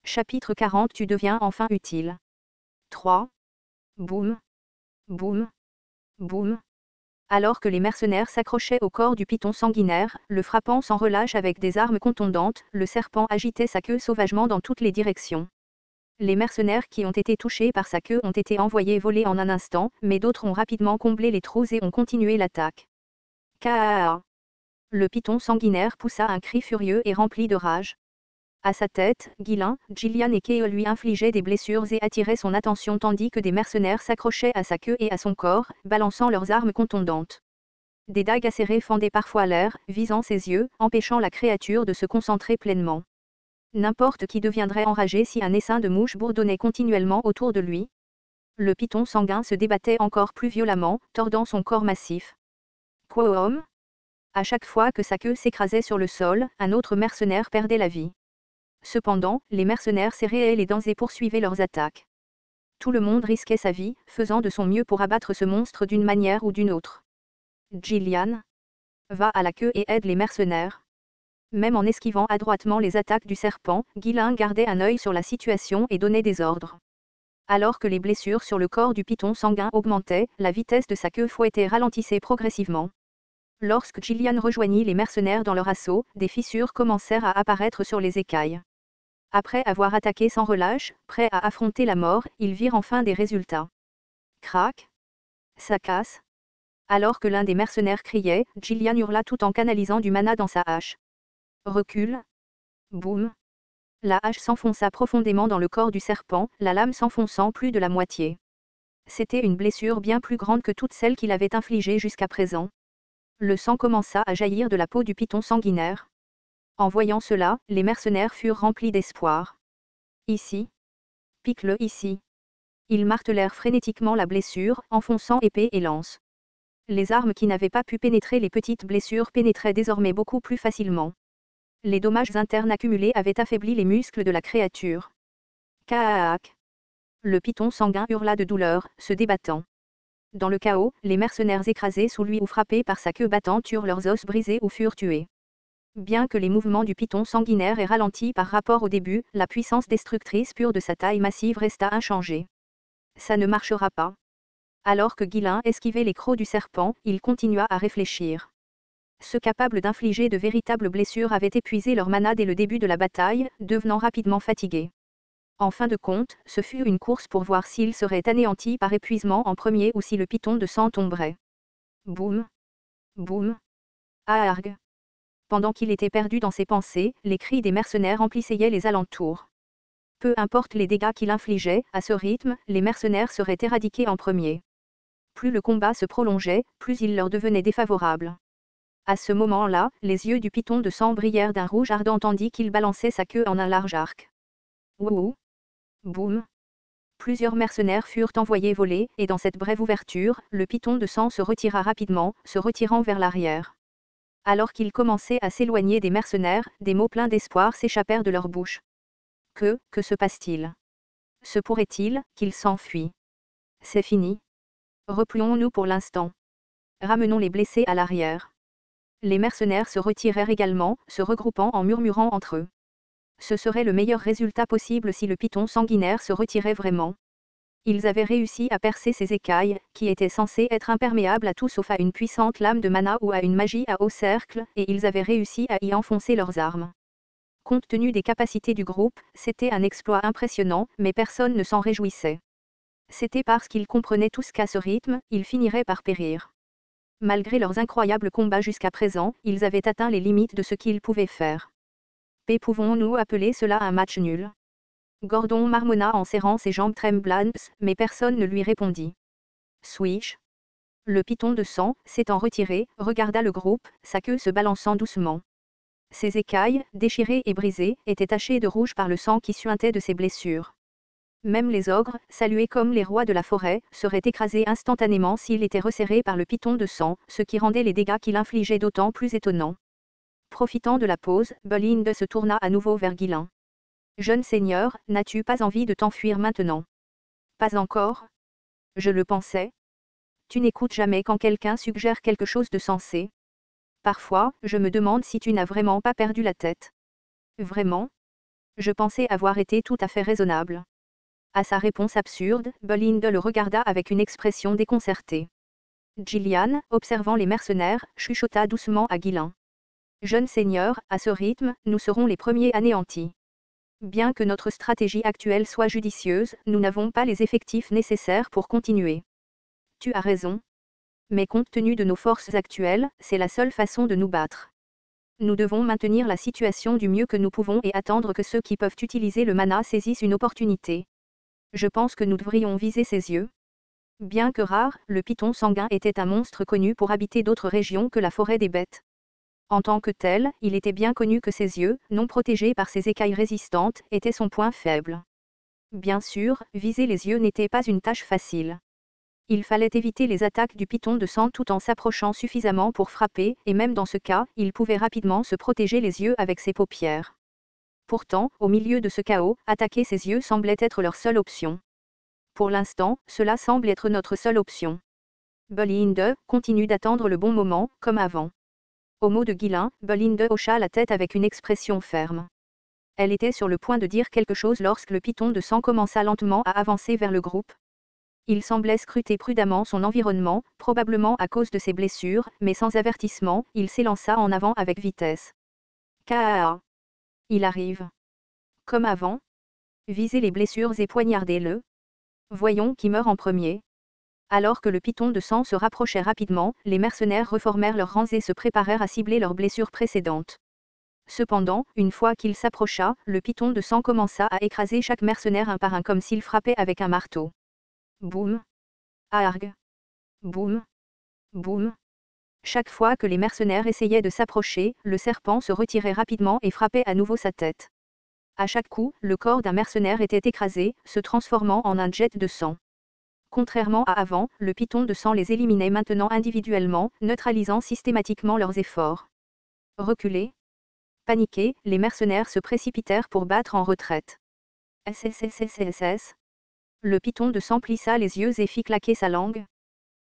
Chapitre 40. Tu deviens enfin utile. 3. Boum. Boum. Boum. Alors que les mercenaires s'accrochaient au corps du python sanguinaire, le frappant sans relâche avec des armes contondantes, le serpent agitait sa queue sauvagement dans toutes les directions. Les mercenaires qui ont été touchés par sa queue ont été envoyés voler en un instant, mais d'autres ont rapidement comblé les trous et ont continué l'attaque. Kaa. Le python sanguinaire poussa un cri furieux et rempli de rage. À sa tête, Ghislain, Gillian et Keo lui infligeaient des blessures et attiraient son attention tandis que des mercenaires s'accrochaient à sa queue et à son corps, balançant leurs armes contondantes. Des dagues acérées fendaient parfois l'air, visant ses yeux, empêchant la créature de se concentrer pleinement. N'importe qui deviendrait enragé si un essaim de mouches bourdonnait continuellement autour de lui. Le python sanguin se débattait encore plus violemment, tordant son corps massif. Quoum. À chaque fois que sa queue s'écrasait sur le sol, un autre mercenaire perdait la vie. Cependant, les mercenaires serraient les dents et poursuivaient leurs attaques. Tout le monde risquait sa vie, faisant de son mieux pour abattre ce monstre d'une manière ou d'une autre. Gillian. Va à la queue et aide les mercenaires. Même en esquivant adroitement les attaques du serpent, Ghislain gardait un œil sur la situation et donnait des ordres. Alors que les blessures sur le corps du python sanguin augmentaient, la vitesse de sa queue fouettée ralentissait progressivement. Lorsque Gillian rejoignit les mercenaires dans leur assaut, des fissures commencèrent à apparaître sur les écailles. Après avoir attaqué sans relâche, prêts à affronter la mort, ils virent enfin des résultats. Crac. Ça casse. Alors que l'un des mercenaires criait, Gillian hurla tout en canalisant du mana dans sa hache. Recule. Boum. La hache s'enfonça profondément dans le corps du serpent, la lame s'enfonçant plus de la moitié. C'était une blessure bien plus grande que toutes celles qu'il avait infligées jusqu'à présent. Le sang commença à jaillir de la peau du python sanguinaire. En voyant cela, les mercenaires furent remplis d'espoir. Ici. Pique-le ici. Ils martelèrent frénétiquement la blessure, enfonçant épée et lance. Les armes qui n'avaient pas pu pénétrer les petites blessures pénétraient désormais beaucoup plus facilement. Les dommages internes accumulés avaient affaibli les muscles de la créature. Kaak. Le python sanguin hurla de douleur, se débattant. Dans le chaos, les mercenaires écrasés sous lui ou frappés par sa queue battante eurent leurs os brisés ou furent tués. Bien que les mouvements du python sanguinaire aient ralenti par rapport au début, la puissance destructrice pure de sa taille massive resta inchangée. Ça ne marchera pas. Alors que Ghislain esquivait les crocs du serpent, il continua à réfléchir. Ceux capables d'infliger de véritables blessures avaient épuisé leur mana dès le début de la bataille, devenant rapidement fatigués. En fin de compte, ce fut une course pour voir s'ils seraient anéantis par épuisement en premier ou si le python de sang tomberait. Boum. Boum. Aarg. Pendant qu'il était perdu dans ses pensées, les cris des mercenaires emplissaient les alentours. Peu importe les dégâts qu'il infligeait, à ce rythme, les mercenaires seraient éradiqués en premier. Plus le combat se prolongeait, plus il leur devenait défavorable. À ce moment-là, les yeux du python de sang brillèrent d'un rouge ardent tandis qu'il balançait sa queue en un large arc. Wouhou. Boum. Plusieurs mercenaires furent envoyés voler, et dans cette brève ouverture, le python de sang se retira rapidement, se retirant vers l'arrière. Alors qu'il commençait à s'éloigner des mercenaires, des mots pleins d'espoir s'échappèrent de leur bouche. Que se passe-t-il? Se pourrait-il qu'il s'enfuit? C'est fini. Replions-nous pour l'instant. Ramenons les blessés à l'arrière. Les mercenaires se retirèrent également, se regroupant en murmurant entre eux. Ce serait le meilleur résultat possible si le python sanguinaire se retirait vraiment. Ils avaient réussi à percer ses écailles, qui étaient censées être imperméables à tout sauf à une puissante lame de mana ou à une magie à haut cercle, et ils avaient réussi à y enfoncer leurs armes. Compte tenu des capacités du groupe, c'était un exploit impressionnant, mais personne ne s'en réjouissait. C'était parce qu'ils comprenaient tous qu'à ce rythme, ils finiraient par périr. Malgré leurs incroyables combats jusqu'à présent, ils avaient atteint les limites de ce qu'ils pouvaient faire. Pouvons-nous appeler cela un match nul? Gordon marmonna en serrant ses jambes tremblantes, mais personne ne lui répondit. Swish. Le python de sang, s'étant retiré, regarda le groupe, sa queue se balançant doucement. Ses écailles, déchirées et brisées, étaient tachées de rouge par le sang qui suintait de ses blessures. Même les ogres, salués comme les rois de la forêt, seraient écrasés instantanément s'il était resserré par le python de sang, ce qui rendait les dégâts qu'il infligeait d'autant plus étonnants. Profitant de la pause, Bolinde se tourna à nouveau vers Ghislain. Jeune seigneur, n'as-tu pas envie de t'enfuir maintenant? Pas encore? Je le pensais. Tu n'écoutes jamais quand quelqu'un suggère quelque chose de sensé. Parfois, je me demande si tu n'as vraiment pas perdu la tête. Vraiment? Je pensais avoir été tout à fait raisonnable. À sa réponse absurde, Bolinde le regarda avec une expression déconcertée. Gillian, observant les mercenaires, chuchota doucement à Guillain. Jeune seigneur, à ce rythme, nous serons les premiers anéantis. Bien que notre stratégie actuelle soit judicieuse, nous n'avons pas les effectifs nécessaires pour continuer. Tu as raison. Mais compte tenu de nos forces actuelles, c'est la seule façon de nous battre. Nous devons maintenir la situation du mieux que nous pouvons et attendre que ceux qui peuvent utiliser le mana saisissent une opportunité. Je pense que nous devrions viser ses yeux. Bien que rare, le python sanguin était un monstre connu pour habiter d'autres régions que la forêt des bêtes. En tant que tel, il était bien connu que ses yeux, non protégés par ses écailles résistantes, étaient son point faible. Bien sûr, viser les yeux n'était pas une tâche facile. Il fallait éviter les attaques du python de sang tout en s'approchant suffisamment pour frapper, et même dans ce cas, il pouvait rapidement se protéger les yeux avec ses paupières. Pourtant, au milieu de ce chaos, attaquer ses yeux semblait être leur seule option. Pour l'instant, cela semble être notre seule option. Bolinde continue d'attendre le bon moment, comme avant. Au mot de Guillain, Bolinde hocha la tête avec une expression ferme. Elle était sur le point de dire quelque chose lorsque le python de sang commença lentement à avancer vers le groupe. Il semblait scruter prudemment son environnement, probablement à cause de ses blessures, mais sans avertissement, il s'élança en avant avec vitesse. Kaa. Il arrive. Comme avant. Visez les blessures et poignardez-le. Voyons qui meurt en premier. Alors que le python de sang se rapprochait rapidement, les mercenaires reformèrent leurs rangs et se préparèrent à cibler leurs blessures précédentes. Cependant, une fois qu'il s'approcha, le python de sang commença à écraser chaque mercenaire un par un comme s'il frappait avec un marteau. Boum. Arg. Boum. Boum. Chaque fois que les mercenaires essayaient de s'approcher, le serpent se retirait rapidement et frappait à nouveau sa tête. À chaque coup, le corps d'un mercenaire était écrasé, se transformant en un jet de sang. Contrairement à avant, le python de sang les éliminait maintenant individuellement, neutralisant systématiquement leurs efforts. Reculés. Paniqués, les mercenaires se précipitèrent pour battre en retraite. SSSSSS. Le python de sang plissa les yeux et fit claquer sa langue.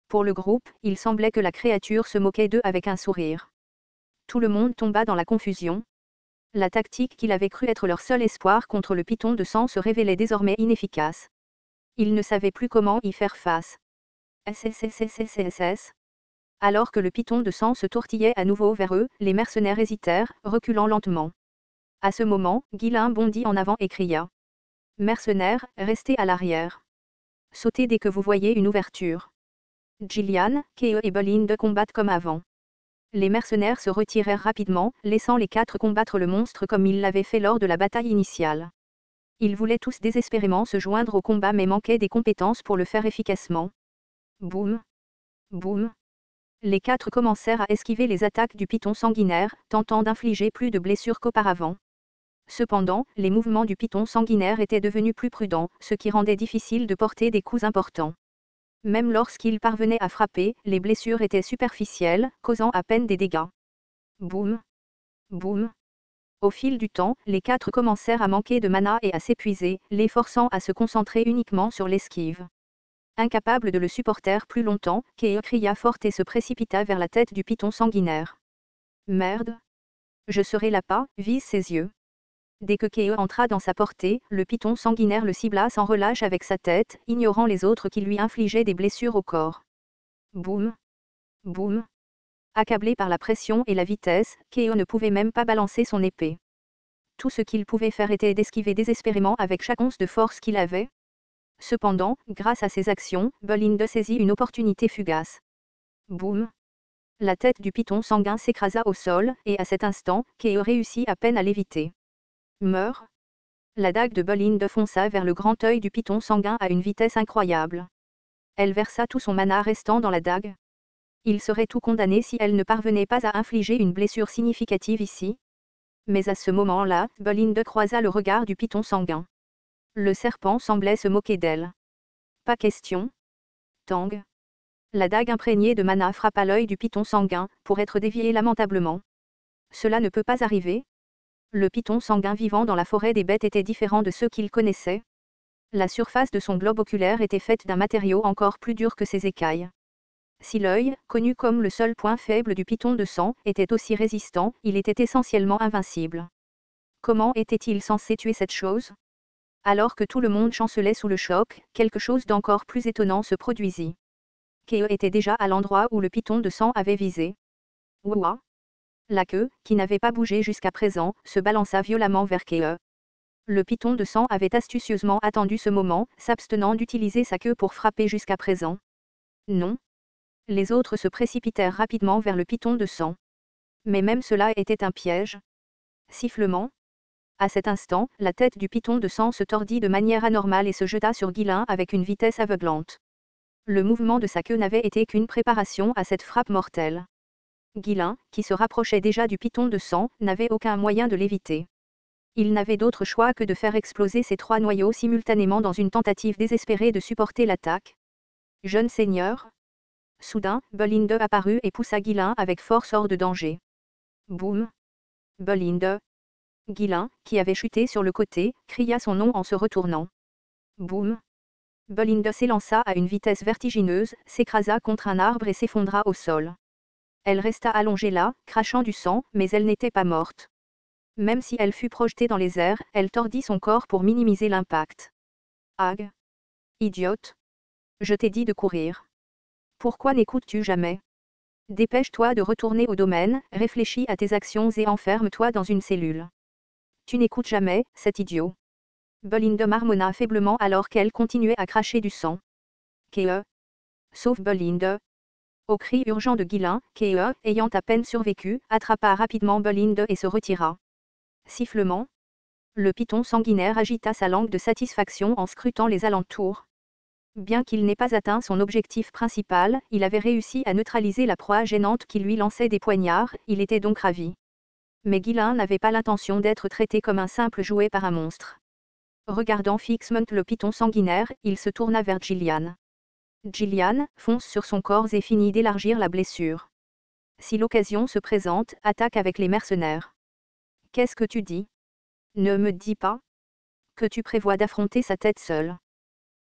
Pour le groupe, il semblait que la créature se moquait d'eux avec un sourire. Tout le monde tomba dans la confusion. La tactique qu'il avait cru être leur seul espoir contre le python de sang se révélait désormais inefficace. Ils ne savaient plus comment y faire face. SSSSSS. Alors que le python de sang se tourtillait à nouveau vers eux, les mercenaires hésitèrent, reculant lentement. À ce moment, Guillain bondit en avant et cria. Mercenaires, restez à l'arrière. Sautez dès que vous voyez une ouverture. Gillian, Keo et Bolinde combattent comme avant. Les mercenaires se retirèrent rapidement, laissant les quatre combattre le monstre comme ils l'avaient fait lors de la bataille initiale. Ils voulaient tous désespérément se joindre au combat mais manquaient des compétences pour le faire efficacement. Boum. Boum. Les quatre commencèrent à esquiver les attaques du python sanguinaire, tentant d'infliger plus de blessures qu'auparavant. Cependant, les mouvements du python sanguinaire étaient devenus plus prudents, ce qui rendait difficile de porter des coups importants. Même lorsqu'il parvenait à frapper, les blessures étaient superficielles, causant à peine des dégâts. Boum. Boum. Au fil du temps, les quatre commencèrent à manquer de mana et à s'épuiser, les forçant à se concentrer uniquement sur l'esquive. Incapable de le supporter plus longtemps, Keo cria fort et se précipita vers la tête du python sanguinaire. Merde. Je serai l'appât, vise ses yeux. Dès que Keo entra dans sa portée, le python sanguinaire le cibla sans relâche avec sa tête, ignorant les autres qui lui infligeaient des blessures au corps. Boum. Boum. Accablé par la pression et la vitesse, Keo ne pouvait même pas balancer son épée. Tout ce qu'il pouvait faire était d'esquiver désespérément avec chaque once de force qu'il avait. Cependant, grâce à ses actions, Bolinde saisit une opportunité fugace. Boum. La tête du python sanguin s'écrasa au sol, et à cet instant, Keo réussit à peine à l'éviter. Meurs. La dague de Bolinde fonça vers le grand œil du python sanguin à une vitesse incroyable. Elle versa tout son mana restant dans la dague. Il serait tout condamné si elle ne parvenait pas à infliger une blessure significative ici. Mais à ce moment-là, Bolinde croisa le regard du python sanguin. Le serpent semblait se moquer d'elle. Pas question. Tang. La dague imprégnée de mana frappa l'œil du python sanguin, pour être déviée lamentablement. Cela ne peut pas arriver. Le python sanguin vivant dans la forêt des bêtes était différent de ceux qu'il connaissait. La surface de son globe oculaire était faite d'un matériau encore plus dur que ses écailles. Si l'œil, connu comme le seul point faible du python de sang, était aussi résistant, il était essentiellement invincible. Comment était-il censé tuer cette chose? Alors que tout le monde chancelait sous le choc, quelque chose d'encore plus étonnant se produisit. Keo était déjà à l'endroit où le python de sang avait visé. Ouah! La queue, qui n'avait pas bougé jusqu'à présent, se balança violemment vers Keo. Le python de sang avait astucieusement attendu ce moment, s'abstenant d'utiliser sa queue pour frapper jusqu'à présent. Non. Les autres se précipitèrent rapidement vers le python de sang. Mais même cela était un piège. Sifflement. À cet instant, la tête du python de sang se tordit de manière anormale et se jeta sur Guilain avec une vitesse aveuglante. Le mouvement de sa queue n'avait été qu'une préparation à cette frappe mortelle. Guilain, qui se rapprochait déjà du python de sang, n'avait aucun moyen de l'éviter. Il n'avait d'autre choix que de faire exploser ces 3 noyaux simultanément dans une tentative désespérée de supporter l'attaque. Jeune seigneur. Soudain, Bolinde apparut et poussa Guilain avec force hors de danger. Boum. Bolinde. Guilain, qui avait chuté sur le côté, cria son nom en se retournant. Boum. Bolinde s'élança à une vitesse vertigineuse, s'écrasa contre un arbre et s'effondra au sol. Elle resta allongée là, crachant du sang, mais elle n'était pas morte. Même si elle fut projetée dans les airs, elle tordit son corps pour minimiser l'impact. Ag. Idiote. Je t'ai dit de courir. Pourquoi n'écoutes-tu jamais? Dépêche-toi de retourner au domaine, réfléchis à tes actions et enferme-toi dans une cellule. Tu n'écoutes jamais, cet idiot. Bolinde marmonna faiblement alors qu'elle continuait à cracher du sang. Keo. Sauve Bolinde. Au cri urgent de Guilain, Keo, ayant à peine survécu, attrapa rapidement Bolinde et se retira. Sifflement. Le python sanguinaire agita sa langue de satisfaction en scrutant les alentours. Bien qu'il n'ait pas atteint son objectif principal, il avait réussi à neutraliser la proie gênante qui lui lançait des poignards, il était donc ravi. Mais Guilain n'avait pas l'intention d'être traité comme un simple jouet par un monstre. Regardant fixement le python sanguinaire, il se tourna vers Gillian. Gillian, fonce sur son corps et finit d'élargir la blessure. Si l'occasion se présente, attaque avec les mercenaires. Qu'est-ce que tu dis? Ne me dis pas que tu prévois d'affronter sa tête seule.